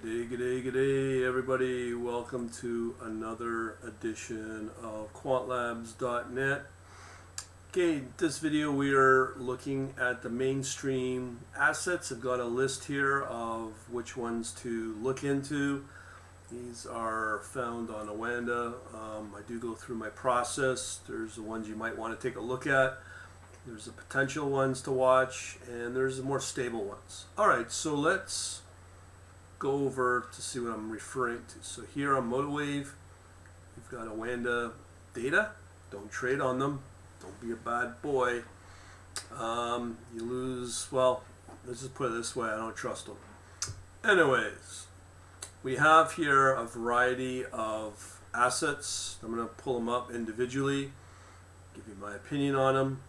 Good day, everybody. Welcome to another edition of quantlabs.net. Okay, this video we are looking at the mainstream assets. I've got a list here of which ones to look into. These are found on Awanda. I do go through my process. There's the ones you might want to take a look at. There's the potential ones to watch, and there's the more stable ones. Alright, so let's go over to see what I'm referring to. So here on MotoWave, you've got Awanda data. Don't trade on them. Don't be a bad boy. You lose, well, let's just put it this way, I don't trust them. Anyways, we have here a variety of assets. I'm going to pull them up individually, give you my opinion on them,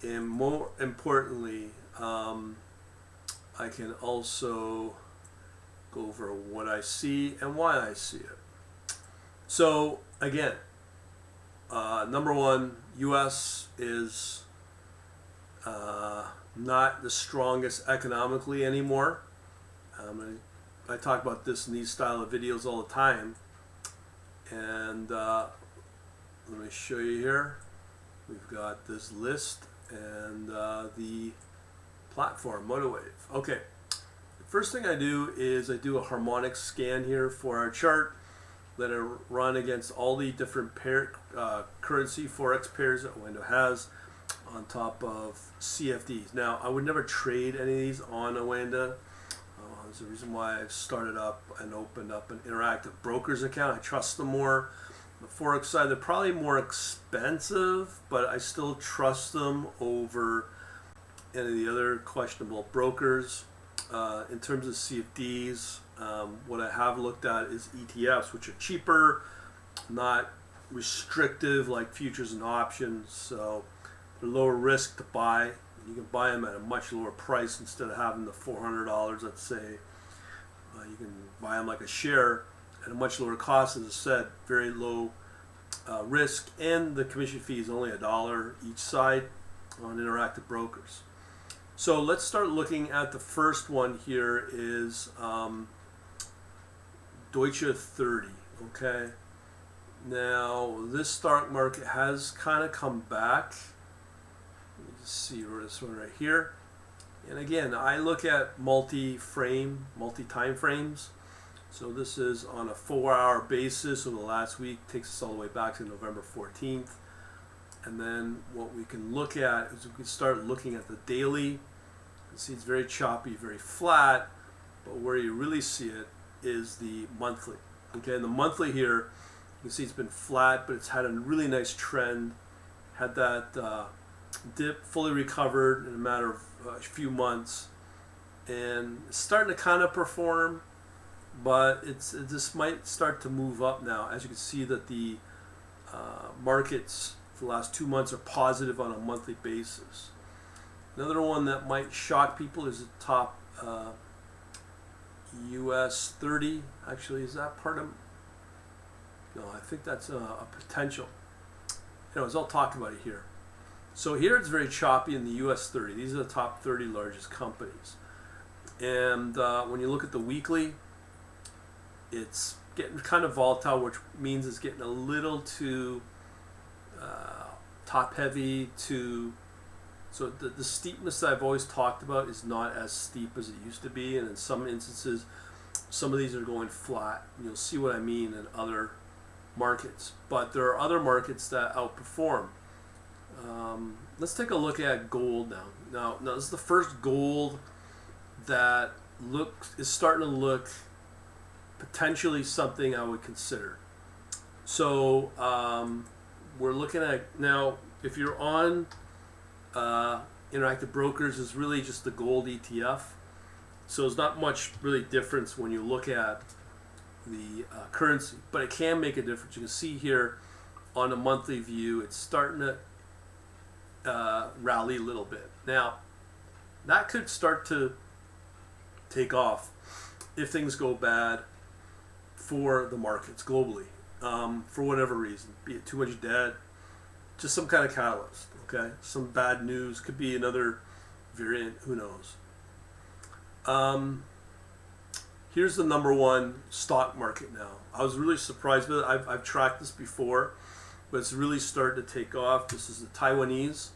and more importantly, I can also go over what I see and why I see it. So again, number one, US is not the strongest economically anymore. I talk about this in these style of videos all the time, and let me show you here. We've got this list and the platform MotoWave. Okay. First thing I do is I do a harmonic scan here for our chart. Let it run against all the different currency forex pairs that Awanda has on top of CFDs. Now, I would never trade any of these on Awanda. There's a reason why I've started up and opened up an interactive brokers account. I trust them more. The forex side, they're probably more expensive, but I still trust them over any of the other questionable brokers. In terms of CFDs, what I have looked at is ETFs, which are cheaper, not restrictive like futures and options, so they're lower risk to buy. You can buy them at a much lower price instead of having the $400, let's say. You can buy them like a share at a much lower cost, as I said, very low risk, and the commission fee is only $1 each side on interactive brokers. So let's start looking at the first one here is Deutsche 30, okay? Now, this stock market has kind of come back. Let me just see where this one right here. And again, I look at multi-time frames. So this is on a 4-hour basis, so the last week takes us all the way back to November 14th. And then what we can look at is we can start looking at the daily. You can see it's very choppy, very flat, but where you really see it is the monthly. Okay, and the monthly here, you can see it's been flat, but it's had a really nice trend. Had that dip, fully recovered in a matter of a few months, and it's starting to kind of perform, but this might start to move up now. As you can see that the markets for the last 2 months are positive on a monthly basis. Another one that might shock people is the top US 30. Actually, is that part of? No, I think that's a potential. Anyways, I'll talk about it here. So here it's very choppy in the US 30. These are the top 30 largest companies. And when you look at the weekly, it's getting kind of volatile, which means it's getting a little too top heavy so the steepness that I've always talked about is not as steep as it used to be, and in some instances some of these are going flat. You'll see what I mean in other markets, but there are other markets that outperform. Let's take a look at gold now. Now this is the first gold that is starting to look potentially something I would consider. So we're looking at now, if you're on interactive brokers, is really just the gold ETF. So there's not much really difference when you look at the currency, but it can make a difference. You can see here on a monthly view, it's starting to rally a little bit. Now, that could start to take off if things go bad for the markets globally, for whatever reason, be it too much debt, just some kind of catalyst, okay? Some bad news, could be another variant, who knows. here's the #1 stock market now. I was really surprised with it. I've tracked this before, but it's really starting to take off. This is the Taiwanese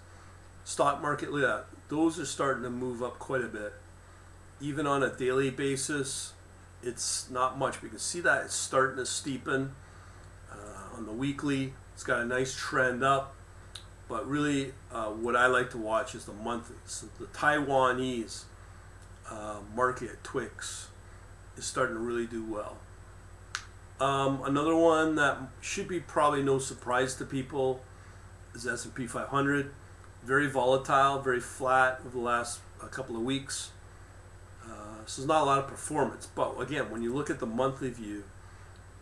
stock market. Look at that. Those are starting to move up quite a bit. Even on a daily basis, it's not much. We can see that it's starting to steepen. On the weekly, it's got a nice trend up. But really, what I like to watch is the monthly. So the Taiwanese market, Twix, is starting to really do well. Another one that should be probably no surprise to people is S&P 500. Very volatile, very flat over the last couple of weeks. So there's not a lot of performance. But again, when you look at the monthly view,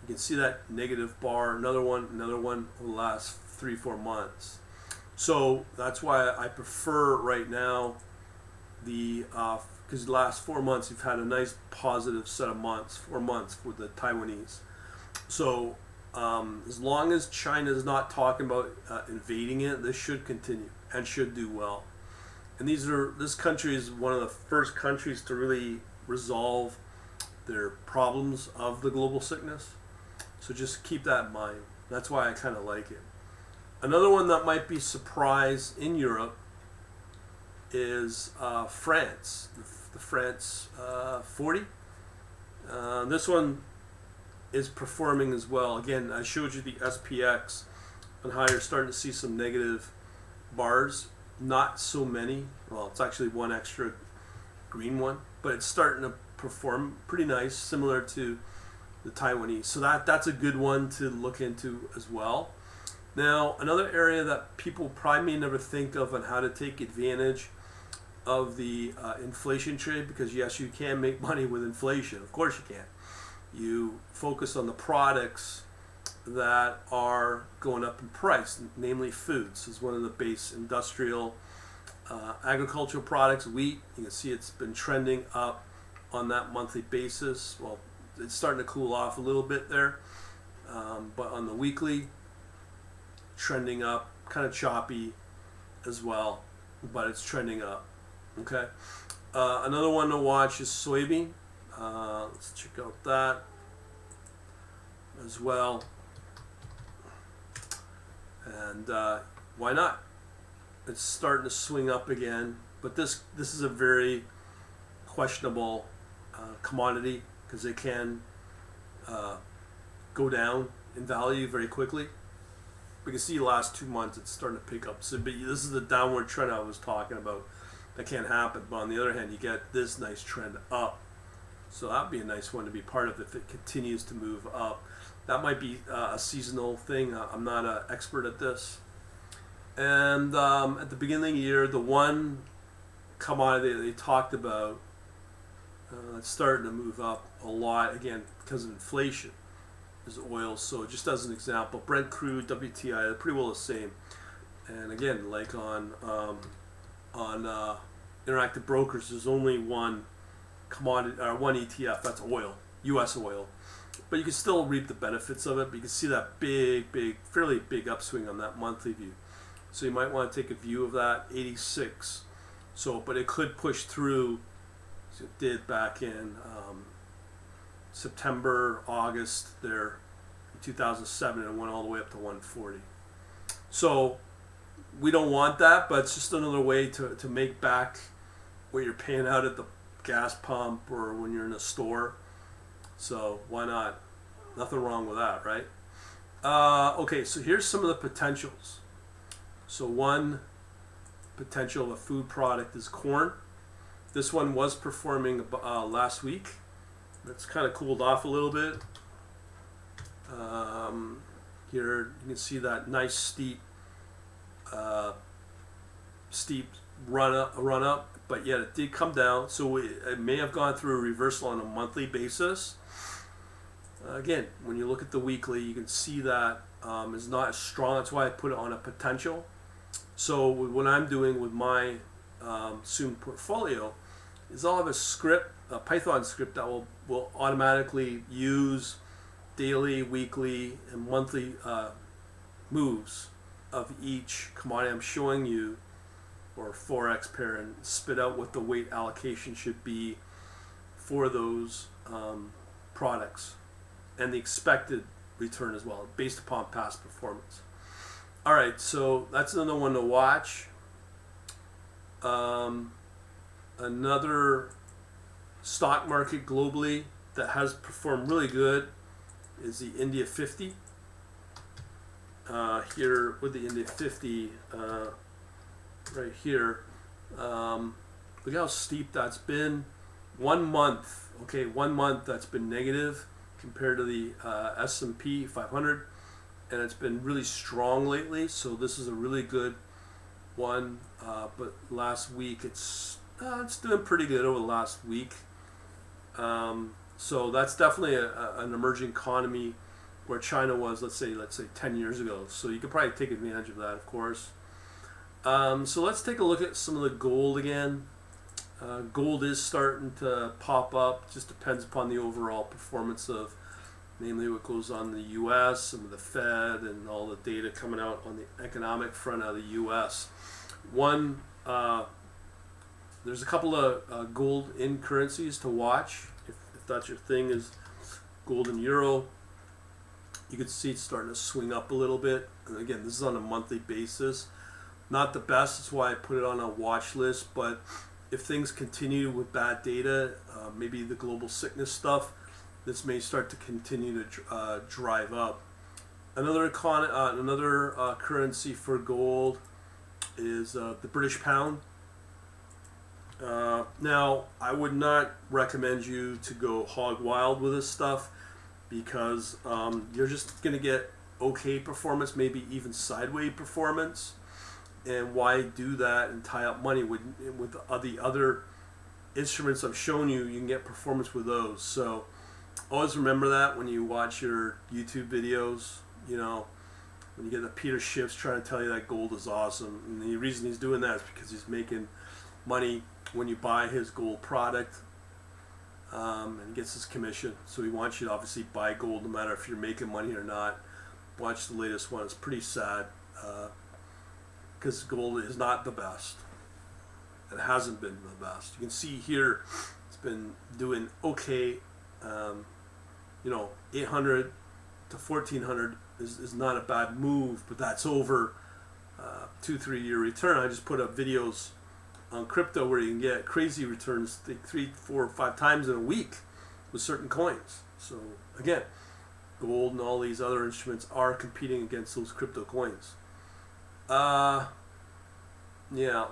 you can see that negative bar, another one over the last 3-4 months. So that's why I prefer right now because the last 4 months you've had a nice positive set of months, 4 months for the Taiwanese. So as long as China is not talking about invading it, this should continue and should do well. And this country is one of the first countries to really resolve their problems of the global sickness. So just keep that in mind. That's why I kind of like it. Another one that might be surprise in Europe is France, the France 40. This one is performing as well. Again, I showed you the SPX and how you're starting to see some negative bars. Not so many. Well, it's actually one extra green one, but it's starting to perform pretty nice, similar to the Taiwanese. So that's a good one to look into as well. Now, another area that people probably may never think of on how to take advantage of the inflation trade, because yes, you can make money with inflation. Of course you can. You focus on the products that are going up in price, namely foods is one of the base industrial agricultural products. Wheat, you can see it's been trending up on that monthly basis. Well, it's starting to cool off a little bit there, but on the weekly, trending up, kind of choppy as well, but it's trending up. Okay. Another one to watch is soybean. Let's check out that as well. And why not? It's starting to swing up again, but this is a very questionable commodity because it can go down in value very quickly. We can see the last 2 months it's starting to pick up. So, but this is the downward trend I was talking about. That can't happen. But on the other hand, you get this nice trend up. So that'd be a nice one to be part of if it continues to move up. That might be a seasonal thing. I'm not an expert at this. And at the beginning of the year, the one commodity that they talked about it's starting to move up a lot again because of inflation is oil. So just as an example, Brent crude, WTI, they're pretty well the same. And again, like on Interactive Brokers, there's only one commodity or one ETF. That's oil, U.S. oil. But you can still reap the benefits of it. But you can see that fairly big upswing on that monthly view. So you might want to take a view of that 86. So, but it could push through. So it did back in September, August there in 2007, and it went all the way up to 140. So we don't want that, but it's just another way to make back what you're paying out at the gas pump or when you're in a store. So why not? Nothing wrong with that, right? Okay, so here's some of the potentials. So one potential of a food product is corn. This one was performing last week. It's kind of cooled off a little bit. Here you can see that nice steep run up, but yet it did come down. So it may have gone through a reversal on a monthly basis. Again, when you look at the weekly, you can see that it's not as strong. That's why I put it on a potential. So what I'm doing with my Zoom portfolio is I'll have a script, a Python script that will automatically use daily, weekly, and monthly moves of each commodity I'm showing you, or forex pair, and spit out what the weight allocation should be for those products and the expected return as well, based upon past performance. All right, so that's another one to watch. Another stock market globally that has performed really good is the India 50. Here with the India 50, right here, look how steep that's been. 1 month, okay, 1 month that's been negative compared to the S&P 500, and it's been really strong lately. So this is a really good one. But last week it's doing pretty good over the last week. So that's definitely an emerging economy where China was, let's say 10 years ago. So you could probably take advantage of that, of course. So let's take a look at some of the gold again. Gold is starting to pop up. Just depends upon the overall performance of, namely what goes on in the U.S. and with the Fed and all the data coming out on the economic front of the U.S. There's a couple of gold in currencies to watch. If that's your thing, is gold and euro. You can see it's starting to swing up a little bit. And again, this is on a monthly basis. Not the best, that's why I put it on a watch list. But if things continue with bad data, maybe the global sickness stuff, this may start to continue to drive up. Another currency for gold is the British pound. Now, I would not recommend you to go hog wild with this stuff, because you're just going to get okay performance, maybe even sideways performance. And why do that and tie up money with the other instruments I've shown you? You can get performance with those. So always remember that when you watch your YouTube videos. You know, when you get the Peter Schiff's trying to tell you that gold is awesome, and the reason he's doing that is because he's making money when you buy his gold product, and gets his commission. So he wants you to obviously buy gold no matter if you're making money or not. Watch the latest one. It's pretty sad, because gold is not the best. It hasn't been the best. You can see here it's been doing okay. 800 to 1400 is not a bad move, but that's over 2-3 year return. I just put up videos on crypto where you can get crazy returns 3, 4, 5 times in a week with certain coins. So again, gold and all these other instruments are competing against those crypto coins. Yeah,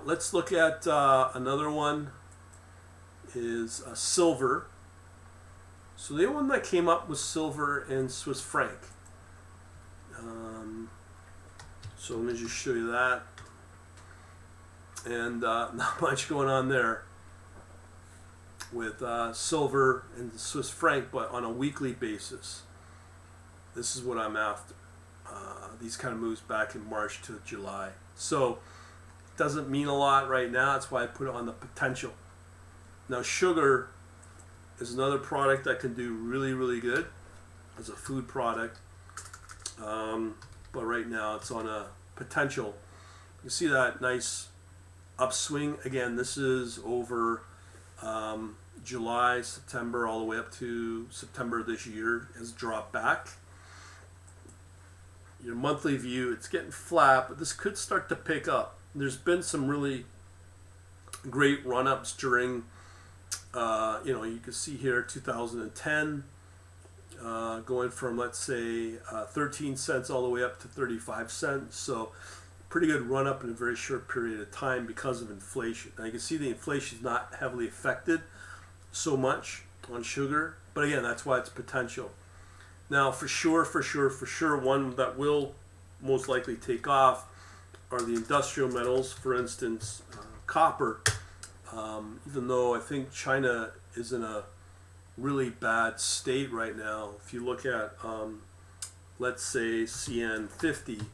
let's look at another one is silver. So the one that came up was silver and Swiss franc. So let me just show you that. And not much going on there with silver and Swiss franc, but on a weekly basis. This is what I'm after. These kind of moves back in March to July. So it doesn't mean a lot right now. That's why I put it on the potential. Now sugar is another product that can do really, really good as a food product. But right now it's on a potential. You see that nice upswing. Again, this is over July, September, all the way up to September this year. Has dropped back. Your monthly view, it's getting flat, but this could start to pick up. There's been some really great run-ups during, you can see here 2010, going from, let's say, 13 cents all the way up to 35 cents. So pretty good run-up in a very short period of time because of inflation. Now you can see the inflation is not heavily affected so much on sugar, but again, that's why it's potential. Now, for sure, one that will most likely take off are the industrial metals. For instance, copper. Even though I think China is in a really bad state right now, if you look at, let's say, CN50,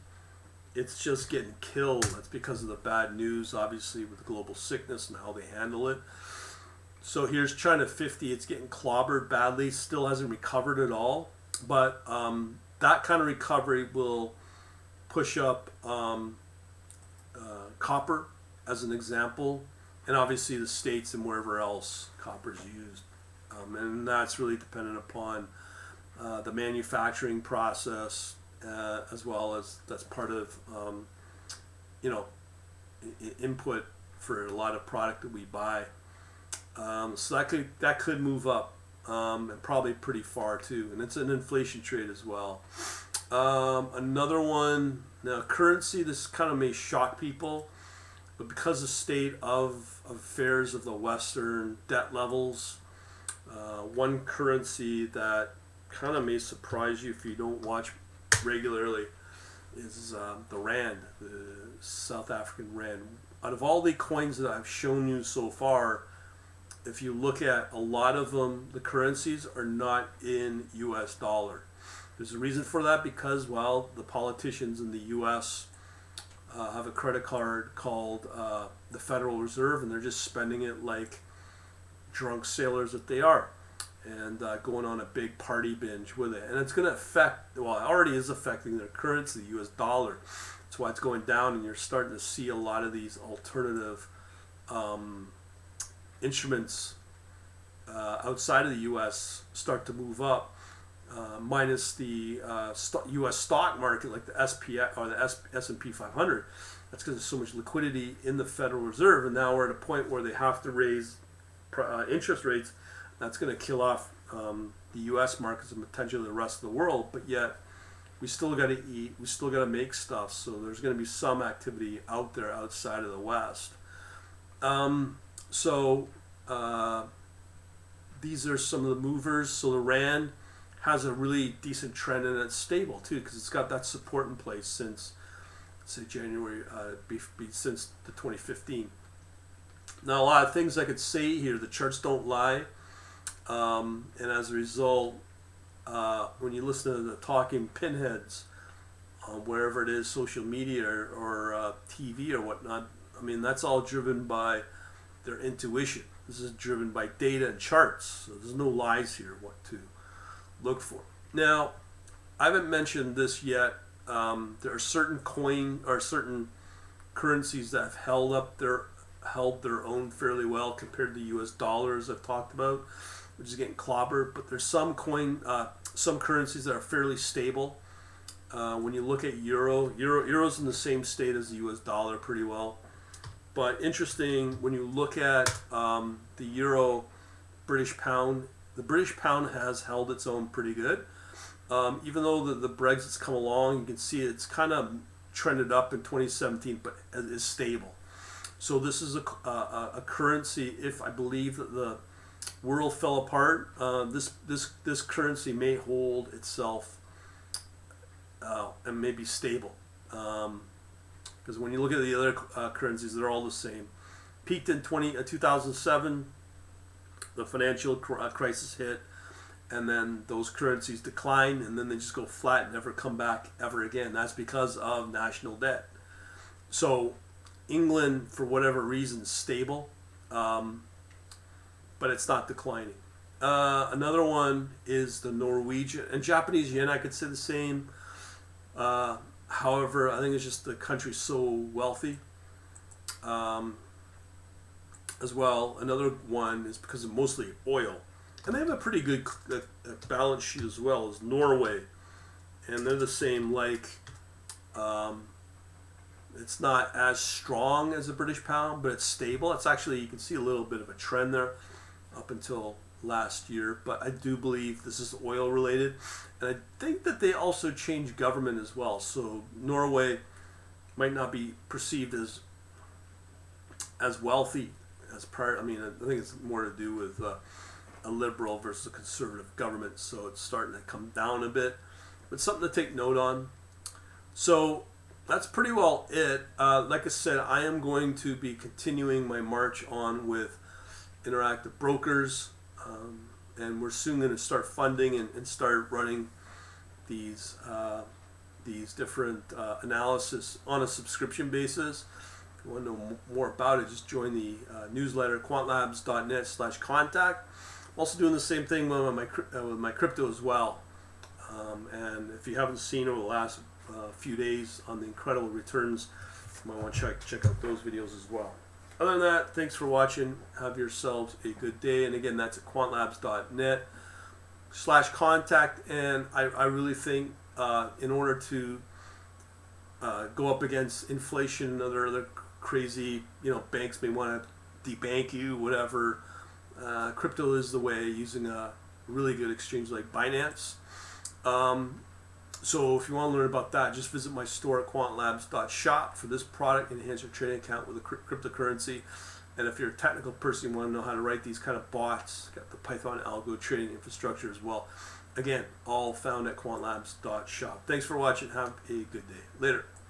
it's just getting killed. That's because of the bad news, obviously, with global sickness and how they handle it. So here's China 50. It's getting clobbered badly. Still hasn't recovered at all. But that kind of recovery will push up copper as an example, and obviously the States and wherever else copper is used. And that's really dependent upon the manufacturing process, as well as that's part of input for a lot of product that we buy. So that could move up, and probably pretty far too. And it's an inflation trade as well. Another one, now currency, this kind of may shock people, but because of state of affairs of the Western debt levels, one currency that kind of may surprise you if you don't watch regularly is the rand, the South African rand. Out of all the coins that I've shown you so far, if you look at a lot of them, the currencies are not in US dollar. There's a reason for that, because, well, the politicians in the US have a credit card called the Federal Reserve, and they're just spending it like drunk sailors that they are, and going on a big party binge with it. And it's going to affect, well, it already is affecting their currency, the US dollar. That's why it's going down, and you're starting to see a lot of these alternative instruments outside of the US start to move up, minus the US stock market, like the SPX or the S&P 500. That's because there's so much liquidity in the Federal Reserve, and now we're at a point where they have to raise interest rates. That's going to kill off the US markets and potentially the rest of the world, but yet we still got to eat, we still got to make stuff, so there's going to be some activity out there outside of the West. These are some of the movers. So the rand has a really decent trend, and it's stable too, because it's got that support in place since, say, January, since the 2015. Now, a lot of things I could say here, the charts don't lie, and as a result, when you listen to the talking pinheads, wherever it is, social media or TV or whatnot, I mean, that's all driven by their intuition. This is driven by data and charts, so there's no lies here what to look for. Now, I haven't mentioned this yet. There are certain certain currencies that have held their own fairly well compared to the U.S. dollars I've talked about, which is getting clobbered. But there's some currencies that are fairly stable. When you look at euro's in the same state as the U.S. dollar pretty well. But interesting, when you look at the euro, British pound, the British pound has held its own pretty good. Even though the Brexit's come along, you can see it's kind of trended up in 2017, but is stable. So this is a currency, if I believe that the world fell apart, this currency may hold itself and may be stable. Because when you look at the other currencies, they're all the same. Peaked in 2007, the financial crisis hit, and then those currencies decline, and then they just go flat and never come back ever again. That's because of national debt. So England, for whatever reason, is stable, but it's not declining. Another one is the Norwegian and Japanese yen. I could say the same. However, I think it's just the country's so wealthy. As well, another one is because of mostly oil. And they have a pretty good balance sheet as well, as Norway. And they're the same, like, it's not as strong as the British pound, but it's stable. It's actually, you can see a little bit of a trend there up until last year. But I do believe this is oil related. And I think that they also changed government as well. So Norway might not be perceived as wealthy as prior. I mean, I think it's more to do with a liberal versus a conservative government. So it's starting to come down a bit. But something to take note on. So that's pretty well it. Like I said, I am going to be continuing my march on with interactive brokers. And we're soon going to start funding and start running these different analysis on a subscription basis. If you want to know more about it, just join the newsletter, quantlabs.net/contact. I'm also doing the same thing with my crypto as well. And if you haven't seen over the last few days on the incredible returns, you might want to check out those videos as well. Other than that, thanks for watching. Have yourselves a good day. And again, that's at quantlabs.net/contact. And I really think in order to go up against inflation and other crazy, banks may want to debank you, whatever. Crypto is the way, using a really good exchange like Binance. So if you want to learn about that, just visit my store at quantlabs.shop for this product. Enhance your trading account with a cryptocurrency. And if you're a technical person, you want to know how to write these kind of bots, got the Python algo trading infrastructure as well. Again, all found at quantlabs.shop. Thanks for watching. Have a good day. Later.